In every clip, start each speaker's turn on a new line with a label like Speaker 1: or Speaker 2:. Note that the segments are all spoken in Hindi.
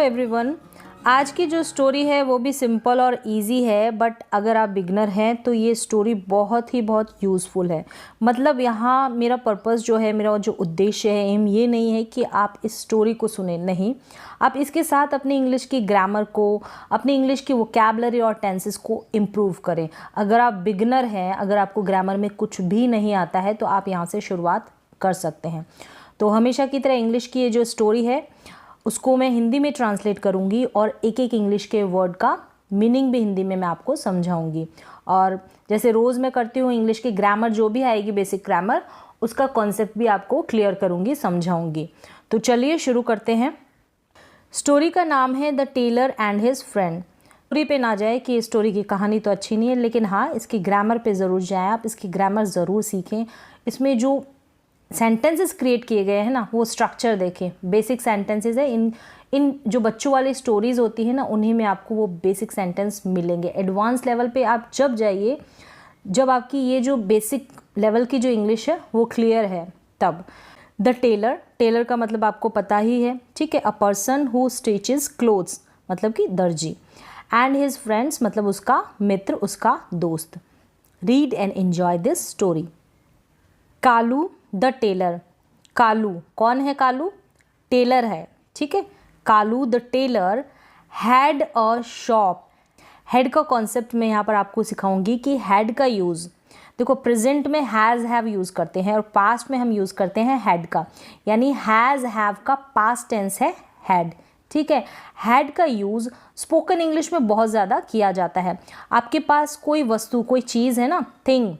Speaker 1: एवरीवन। आज की जो स्टोरी है वो भी सिंपल और इजी है, बट अगर आप बिगनर हैं तो ये स्टोरी बहुत यूज़फुल है। मतलब यहाँ मेरा पर्पस जो है, मेरा जो उद्देश्य है, एम ये नहीं है कि आप इस स्टोरी को सुने, नहीं, आप इसके साथ अपनी इंग्लिश की ग्रामर को, अपनी इंग्लिश की वोकैबुलरी और टेंसेस को इम्प्रूव करें। अगर आप बिगनर हैं, अगर आपको ग्रामर में कुछ भी नहीं आता है तो आप यहाँ से शुरुआत कर सकते हैं। तो हमेशा की तरह इंग्लिश की ये जो स्टोरी है उसको मैं हिंदी में ट्रांसलेट करूँगी और एक एक इंग्लिश के वर्ड का मीनिंग भी हिंदी में मैं आपको समझाऊंगी। और जैसे रोज़ मैं करती हूँ, इंग्लिश की ग्रामर जो भी आएगी, बेसिक ग्रामर, उसका कॉन्सेप्ट भी आपको क्लियर करूँगी, समझाऊंगी। तो चलिए शुरू करते हैं। स्टोरी का नाम है the tailor and his friend. Story पे ना जाए कि स्टोरी की कहानी तो अच्छी नहीं है, लेकिन हाँ, इसकी ग्रामर पे ज़रूर जाएँ, आप इसकी ग्रामर ज़रूर सीखें। इसमें जो सेंटेंसेस क्रिएट किए गए हैं ना, वो स्ट्रक्चर देखें। बेसिक सेंटेंसेस है, इन जो बच्चों वाली स्टोरीज़ होती है ना, उन्हीं में आपको वो बेसिक सेंटेंस मिलेंगे। एडवांस लेवल पे आप जब जाइए, जब आपकी ये जो बेसिक लेवल की जो इंग्लिश है वो क्लियर है, तब। द टेलर, टेलर का मतलब आपको पता ही है, ठीक है। A person who stitches clothes, मतलब कि दर्जी। एंड हिज फ्रेंड्स, मतलब उसका मित्र, उसका दोस्त। Read and enjoy this story. Kalu the tailor. Kalu कौन है? कालू टेलर है, ठीक है। Kalu the tailor had a shop. Had का कॉन्सेप्ट मैं यहाँ पर आपको सिखाऊंगी कि हैड का यूज़, देखो प्रेजेंट में हैज़ हैव यूज़ करते हैं और पास्ट में हम यूज़ करते हैं हैड का, यानी हैज़ हैव का पास्ट टेंस है हैड, ठीक है। हैड का यूज़ स्पोकन इंग्लिश में बहुत ज़्यादा किया जाता है। आपके पास कोई वस्तु, कोई चीज़ है ना, थिंग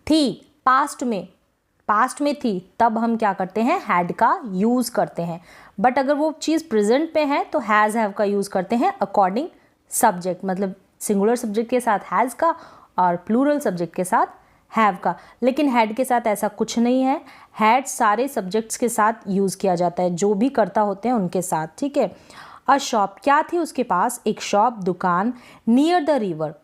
Speaker 1: थी, पास्ट में थी, तब हम क्या करते हैं? हैड का यूज़ करते हैं। बट अगर वो चीज़ प्रेजेंट में है तो हैज़ हैव का यूज़ करते हैं अकॉर्डिंग सब्जेक्ट, मतलब सिंगुलर सब्जेक्ट के साथ हैज़ का और प्लूरल सब्जेक्ट के साथ हैव का। लेकिन हैड के साथ ऐसा कुछ नहीं है। हैड सारे सब्जेक्ट्स के साथ यूज़ किया जाता है, जो भी कर्ता होते हैं उनके साथ, ठीक है। अ शॉप, क्या थी उसके पास? एक शॉप, दुकान। नियर द रिवर,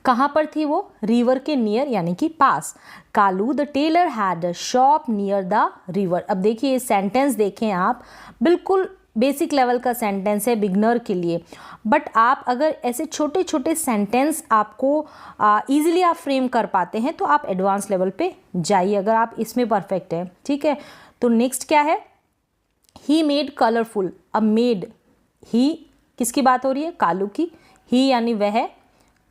Speaker 1: कहाँ पर थी वो? रिवर के नियर, यानी कि पास। Kalu the tailor had a shop near the river. अब देखिए ये सेंटेंस देखें आप, बिल्कुल बेसिक लेवल का सेंटेंस है बिगनर के लिए। बट आप अगर ऐसे छोटे छोटे सेंटेंस आपको ईजिली आप फ्रेम कर पाते हैं तो आप एडवांस लेवल पे जाइए, अगर आप इसमें परफेक्ट हैं, ठीक है। तो नेक्स्ट क्या है? He made colourful. अब मेड, ही किसकी बात हो रही है? कालू की। ही यानी वह,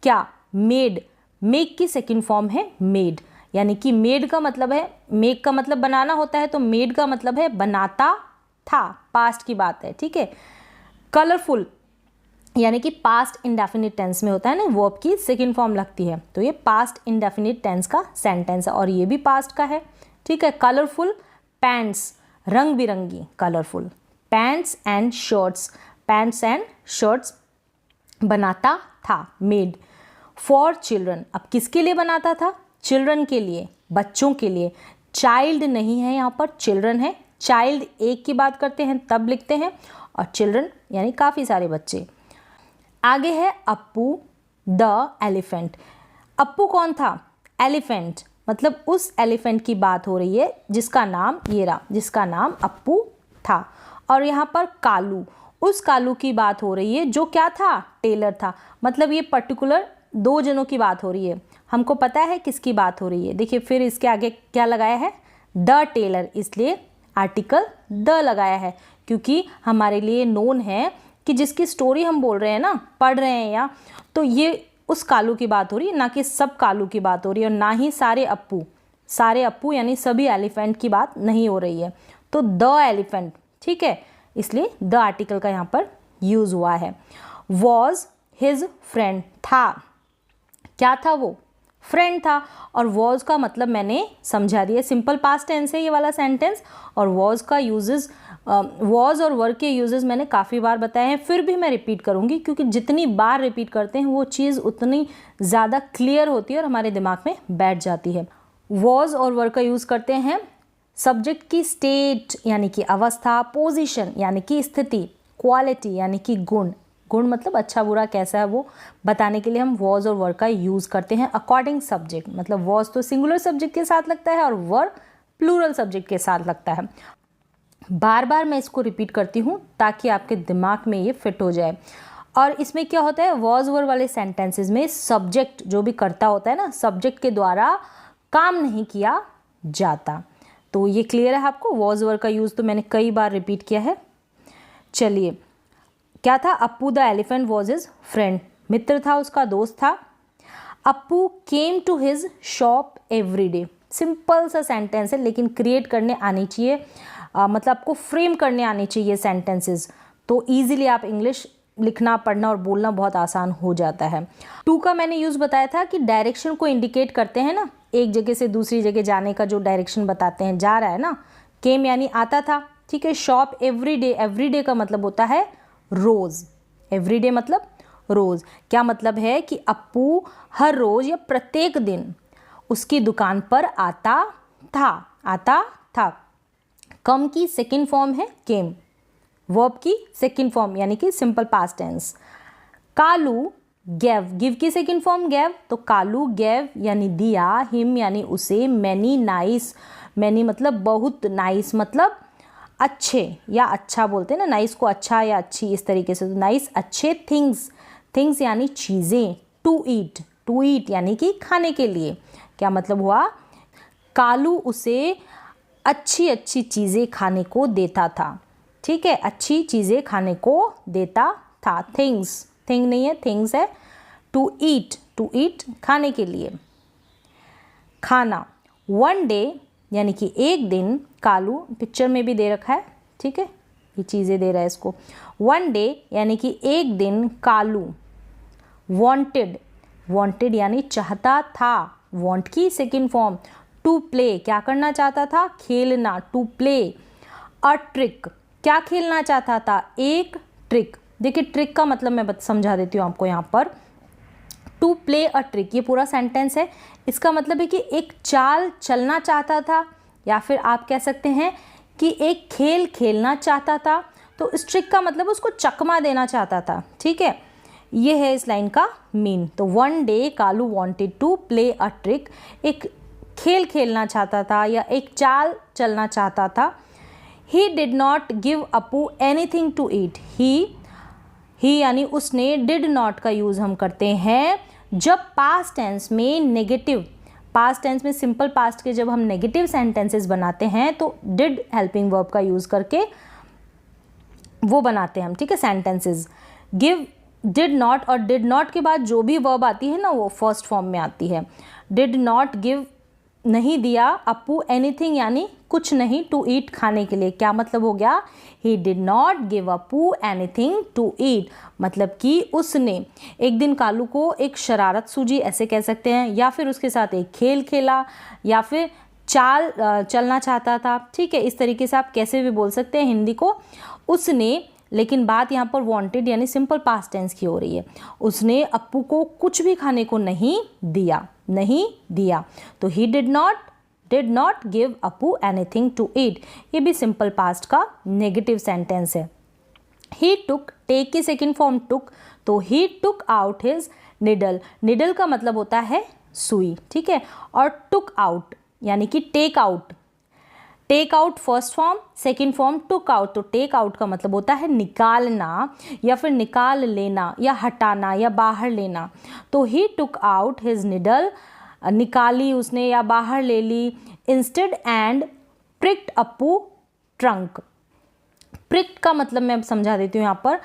Speaker 1: क्या? मेड। मेक की सेकंड फॉर्म है मेड, यानी कि मेड का मतलब है, मेक का मतलब बनाना होता है, तो मेड का मतलब है बनाता था, पास्ट की बात है, ठीक है। कलरफुल यानी कि पास्ट इंडेफिनिट टेंस में होता है ना, वर्ब की सेकंड फॉर्म लगती है, तो ये पास्ट इंडेफिनिट टेंस का सेंटेंस है और ये भी पास्ट का है, ठीक है। कलरफुल पैंट्स, रंग बिरंगी, colourful pants and shirts. Pants and shirts बनाता था, मेड। फॉर चिल्ड्रन, अब किसके लिए बनाता था? चिल्ड्रन के लिए, बच्चों के लिए। चाइल्ड नहीं है यहाँ पर, चिल्ड्रन है। चाइल्ड एक की बात करते हैं तब लिखते हैं, और चिल्ड्रन यानी काफ़ी सारे बच्चे। आगे है अप्पू द एलिफेंट। अप्पू कौन था? एलिफेंट, मतलब उस एलिफेंट की बात हो रही है जिसका नाम ये रहा, जिसका नाम अप्पू था। और यहाँ पर कालू, उस कालू की बात हो रही है जो क्या था? टेलर था। मतलब ये पर्टिकुलर दो जनों की बात हो रही है, हमको पता है किसकी बात हो रही है। देखिए फिर इसके आगे क्या लगाया है? द टेलर, इसलिए आर्टिकल द लगाया है, क्योंकि हमारे लिए नोन है कि जिसकी स्टोरी हम बोल रहे हैं ना, पढ़ रहे हैं, या तो ये उस कालू की बात हो रही है, ना कि सब कालू की बात हो रही है, और ना ही सारे अप्पू यानी सभी एलिफेंट की बात नहीं हो रही है। तो द एलिफेंट, ठीक है, इसलिए द आर्टिकल का यहाँ पर यूज़ हुआ है। वॉज हिज फ्रेंड, था, क्या था वो? फ्रेंड था। और वॉज का मतलब मैंने समझा दिया, सिंपल पास्ट टेंस है ये वाला सेंटेंस, और वॉज का यूजेस, वॉज और वर्क के यूजेस मैंने काफ़ी बार बताए हैं, फिर भी मैं रिपीट करूँगी, क्योंकि जितनी बार रिपीट करते हैं वो चीज़ उतनी ज़्यादा क्लियर होती है और हमारे दिमाग में बैठ जाती है। वॉज और वर्क का यूज़ करते हैं सब्जेक्ट की स्टेट यानी कि अवस्था, पोजीशन यानी कि स्थिति, क्वालिटी यानी कि गुण, गुण मतलब अच्छा बुरा कैसा है वो बताने के लिए हम वॉज और वर्क का यूज़ करते हैं अकॉर्डिंग सब्जेक्ट। मतलब वॉज तो सिंगुलर सब्जेक्ट के साथ लगता है और वर्क प्लूरल सब्जेक्ट के साथ लगता है। बार बार मैं इसको रिपीट करती हूँ ताकि आपके दिमाग में ये फिट हो जाए। और इसमें क्या होता है, वॉज वर वाले सेंटेंसेस में सब्जेक्ट जो भी करता होता है ना, सब्जेक्ट के द्वारा काम नहीं किया जाता। तो ये क्लियर है आपको, वॉज वर का यूज़ तो मैंने कई बार रिपीट किया है। चलिए, क्या था, Appu the elephant was his friend, मित्र था, उसका दोस्त था। Appu came to his shop every day, simple सा सेंटेंस है लेकिन क्रिएट करने आनी चाहिए, मतलब आपको फ्रेम करने आनी चाहिए सेंटेंसेस, तो ईजिली आप इंग्लिश लिखना, पढ़ना और बोलना बहुत आसान हो जाता है। टू का मैंने यूज़ बताया था कि डायरेक्शन को इंडिकेट करते हैं ना, एक जगह से दूसरी जगह जाने का जो डायरेक्शन बताते हैं, जा रहा है ना। केम यानी आता था, ठीक है। शॉप एवरी डे का मतलब होता है रोज़, एवरी डे मतलब रोज़। क्या मतलब है कि अप्पू हर रोज़ या प्रत्येक दिन उसकी दुकान पर आता था। कम की सेकंड फॉर्म है केम, वर्ब की सेकंड फॉर्म यानी कि simple past tense. Kalu gave, give की सेकंड फॉर्म गेव, तो कालू गेव यानी दिया, हिम यानी उसे, मैनी नाइस, मैनी मतलब बहुत, नाइस मतलब अच्छे या अच्छा बोलते हैं ना, नाइस को अच्छा या अच्छी इस तरीके से, तो नाइस अच्छे, थिंग्स यानी चीज़ें, टू ईट यानी कि खाने के लिए। क्या मतलब हुआ, कालू उसे अच्छी चीज़ें खाने को देता था, ठीक है, अच्छी चीज़ें खाने को देता था। थिंग नहीं है, थिंग्स है। टू ईट खाने के लिए, खाना। वन डे यानी कि एक दिन, कालू पिक्चर में भी दे रखा है, ठीक है, ये चीज़ें दे रहा है इसको। वन डे यानी कि एक दिन, कालू वांटेड यानी चाहता था, वांट की सेकंड फॉर्म। टू प्ले क्या करना चाहता था, खेलना, टू प्ले। अ ट्रिक क्या खेलना चाहता था, एक ट्रिक। देखिए ट्रिक का मतलब मैं समझा देती हूँ आपको यहाँ पर। टू प्ले अ ट्रिक ये पूरा सेंटेंस है, इसका मतलब है कि एक चाल चलना चाहता था, या फिर आप कह सकते हैं कि एक खेल खेलना चाहता था। तो इस ट्रिक का मतलब उसको चकमा देना चाहता था, ठीक है, ये है इस लाइन का मीन। तो one day Kalu wanted to play a trick, एक खेल खेलना चाहता था या एक चाल चलना चाहता था। He did not give Appu anything to eat, he यानी उसने, डिड नॉट का यूज़ हम करते हैं जब पास्ट टेंस में नेगेटिव, पास्ट टेंस में सिंपल पास्ट के जब हम नेगेटिव सेंटेंसेस बनाते हैं तो डिड हेल्पिंग वर्ब का यूज़ करके वो बनाते हैं हम, ठीक है, सेंटेंसेस। गिव, डिड नॉट, और डिड नॉट के बाद जो भी वर्ब आती है ना वो फर्स्ट फॉर्म में आती है। डिड नॉट गिव नहीं दिया अप्पू एनीथिंग यानी कुछ नहीं, टू ईट खाने के लिए। क्या मतलब हो गया, he did not give Appu anything to eat, मतलब कि उसने एक दिन कालू को एक शरारत सूझी, ऐसे कह सकते हैं, या फिर उसके साथ एक खेल खेला, या फिर चाल चलना चाहता था, ठीक है, इस तरीके से आप कैसे भी बोल सकते हैं हिंदी को। उसने, लेकिन बात यहाँ पर वांटेड यानी सिंपल पास्ट टेंस की हो रही है, उसने अप्पू को कुछ भी खाने को नहीं दिया। तो he did not give Appu anything to eat, ये भी सिंपल पास्ट का नेगेटिव सेंटेंस है। ही टुक, टेक की सेकेंड फॉर्म टुक, तो he took out his needle का मतलब होता है सुई, ठीक है, और टुक आउट यानी कि take out first form, second form took out, तो टेक आउट का मतलब होता है निकालना या फिर निकाल लेना या हटाना या बाहर लेना। तो he took out his needle, निकाली उसने या बाहर ले ली। इंस्टेड एंड प्रिक्ड अप्पू ट्रंक, प्रिक्ड का मतलब मैं समझा देती हूँ यहाँ पर।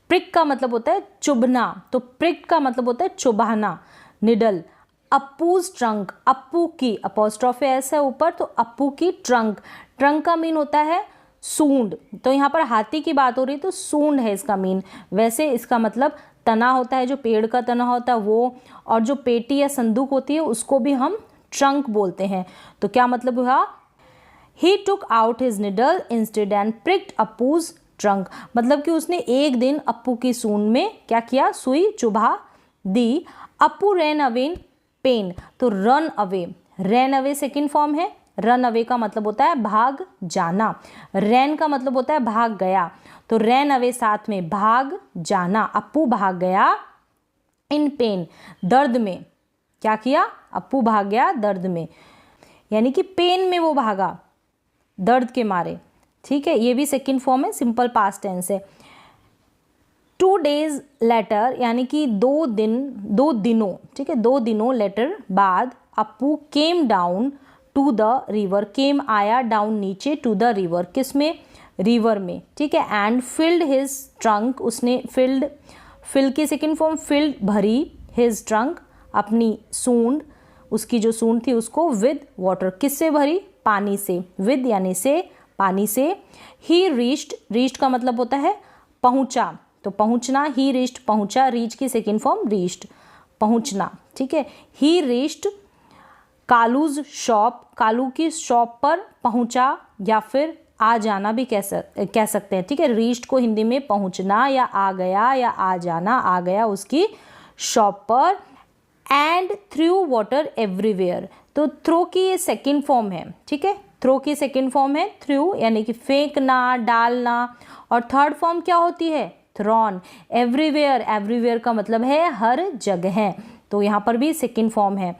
Speaker 1: प्रिक का मतलब होता है चुभना, तो प्रिक्ड का मतलब होता है चुभाना। निडल, अप्पूज ट्रंक, अप्पू की, अपॉस्ट्रोफी एस है ऊपर, तो अप्पू की ट्रंक का मीन होता है सूंड, तो यहाँ पर हाथी की बात हो रही है तो सूंड है इसका मीन। वैसे इसका मतलब तना होता है, जो पेड़ का तना होता है वो, और जो पेटी या संदूक होती है उसको भी हम ट्रंक बोलते हैं। तो क्या मतलब हुआ, he took out his needle instead and pricked Appu's trunk, मतलब कि उसने एक दिन अप्पू की सूंड में क्या किया, सुई चुभा दी। Appu ran away in pain, तो रन अवे सेकेंड फॉर्म है। रन अवे का मतलब होता है भाग जाना, रैन का मतलब होता है भाग गया, तो रैन अवे साथ में भाग जाना। अप्पू भाग गया इन पेन, दर्द में। क्या किया, अप्पू भाग गया दर्द में, यानी कि पेन में वो भागा, दर्द के मारे। ठीक है, ये भी सेकंड फॉर्म है, सिंपल पास्ट टेंस है। 2 days लेटर यानी कि 2 दिनों, ठीक है, 2 दिनों लेटर बाद Appu came down to the river, came आया, डाउन नीचे, टू द रिवर किस में, रिवर में, ठीक है, एंड फिल्ड हिज ट्रंक, उसने फिल की सेकेंड फॉर्म फिल्ड भरी, हिज ट्रंक अपनी सूंड, उसकी जो सूंड थी उसको, विद वाटर किससे भरी, पानी से, विद यानी से, पानी से। ही रीच्ड का मतलब होता है पहुंचा, तो पहुंचना, ही रीच्ड पहुंचा, रीच की सेकेंड फॉर्म रीच्ड, पहुंचना, ठीक है। ही रीच्ड कालूज शॉप, कालू की शॉप पर पहुंचा, या फिर आ जाना भी कह सकते हैं, ठीक है। रीच्ड को हिंदी में पहुंचना या आ गया या आ जाना, आ गया उसकी शॉप पर। एंड थ्रू वाटर एवरीवेयर, तो थ्रो की ये सेकेंड फॉर्म है, ठीक है, थ्रो की सेकेंड फॉर्म है थ्रू यानी कि फेंकना, डालना, और थर्ड फॉर्म क्या होती है, थ्रॉन। एवरीवेयर, एवरीवेयर का मतलब है हर जगह, तो यहाँ पर भी सेकेंड फॉर्म है।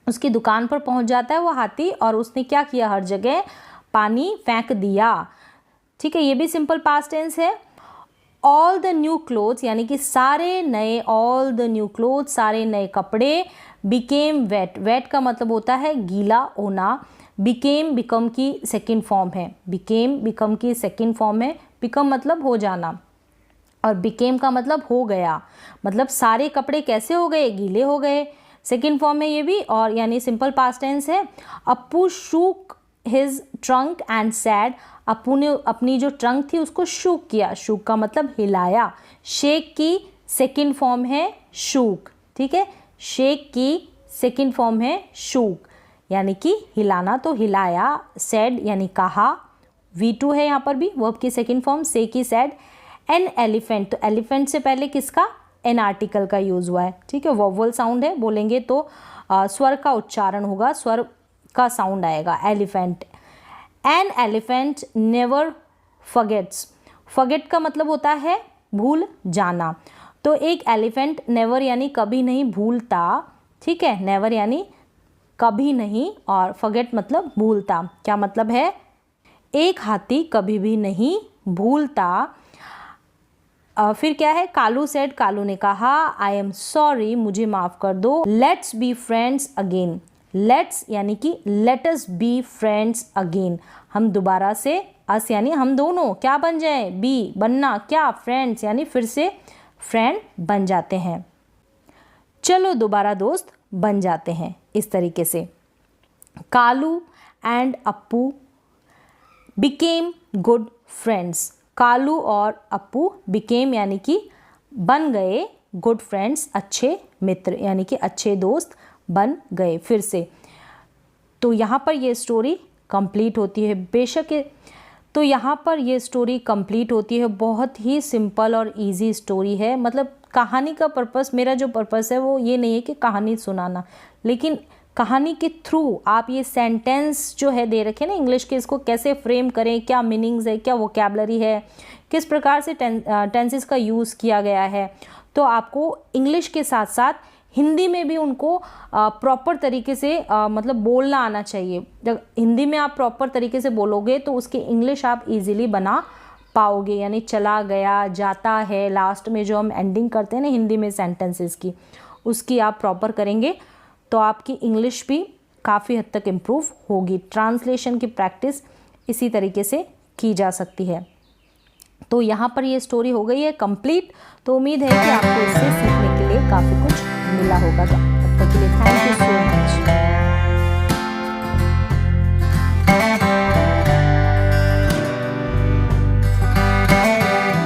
Speaker 1: उसकी दुकान पर पहुंच जाता है वो हाथी, और उसने क्या किया, हर जगह पानी फेंक दिया, ठीक है, ये भी सिंपल पास्ट टेंस है। ऑल द न्यू क्लोथ्स यानी कि सारे नए, ऑल द न्यू क्लोथ्स सारे नए कपड़े, बिकेम वेट, वेट का मतलब होता है गीला होना, बिकम की सेकेंड फॉर्म है, बिकम की सेकेंड फॉर्म है, बिकम मतलब हो जाना, और बिकेम का मतलब हो गया, मतलब सारे कपड़े कैसे हो गए, गीले हो गए, सेकेंड फॉर्म है ये भी, और यानी सिंपल पास्ट टेंस है। Appu shook his trunk and sad, Appu ने अपनी जो ट्रंक थी उसको शूक किया, शूक का मतलब हिलाया, शेक की सेकेंड फॉर्म है शूक, ठीक है, शेक की सेकेंड फॉर्म है शूक यानी कि हिलाना, तो हिलाया, सैड यानी कहा, V2 है यहाँ पर भी, वर्ब की सेकेंड फॉर्म, से की सैड। एन एलिफेंट, तो एलिफेंट से पहले किसका, एन आर्टिकल का यूज हुआ है, ठीक है, वोवल साउंड है, बोलेंगे तो स्वर का उच्चारण होगा, स्वर का साउंड आएगा, elephant. An elephant never forgets, forget का मतलब होता है भूल जाना, तो एक एलिफेंट नेवर यानी कभी नहीं भूलता, ठीक है, नेवर यानी कभी नहीं, और फॉरगेट मतलब भूलता, क्या मतलब है, एक हाथी कभी भी नहीं भूलता। फिर क्या है, कालू सेड, कालू ने कहा, आई एम सॉरी, मुझे माफ़ कर दो। Let's be friends again, let's यानी कि let us be friends again, हम दोबारा से, अस यानी हम दोनों क्या बन जाए, बी बनना, क्या, फ्रेंड्स यानी फिर से फ्रेंड बन जाते हैं, चलो दोबारा दोस्त बन जाते हैं, इस तरीके से। Kalu and Appu became good friends, Kalu और अप्पू बिकेम यानी कि बन गए, गुड फ्रेंड्स अच्छे मित्र यानी कि अच्छे दोस्त बन गए फिर से। तो यहाँ पर ये स्टोरी कंप्लीट होती है, बेशक तो यहाँ पर ये स्टोरी कंप्लीट होती है, बहुत ही सिंपल और इजी स्टोरी है। मतलब कहानी का पर्पस, मेरा जो पर्पस है वो ये नहीं है कि कहानी सुनाना, लेकिन कहानी के थ्रू आप ये सेंटेंस जो है दे रखे ना इंग्लिश के, इसको कैसे फ्रेम करें, क्या मीनिंग्स है, क्या वोकैबलरी है, किस प्रकार से टेंसेस का यूज़ किया गया है, तो आपको इंग्लिश के साथ साथ हिंदी में भी उनको प्रॉपर तरीके से मतलब बोलना आना चाहिए। जब हिंदी में आप प्रॉपर तरीके से बोलोगे तो उसकी इंग्लिश आप इजीली बना पाओगे। यानी चला गया, जाता है, लास्ट में जो हम एंडिंग करते हैं ना हिंदी में सेंटेंसेस की, उसकी आप प्रॉपर करेंगे तो आपकी इंग्लिश भी काफ़ी हद तक इम्प्रूव होगी। ट्रांसलेशन की प्रैक्टिस इसी तरीके से की जा सकती है। तो यहाँ पर ये स्टोरी हो गई है कंप्लीट। तो उम्मीद है कि आपको इससे सीखने के लिए काफ़ी कुछ मिला होगा। तब तक के लिए थैंक यू सो मच।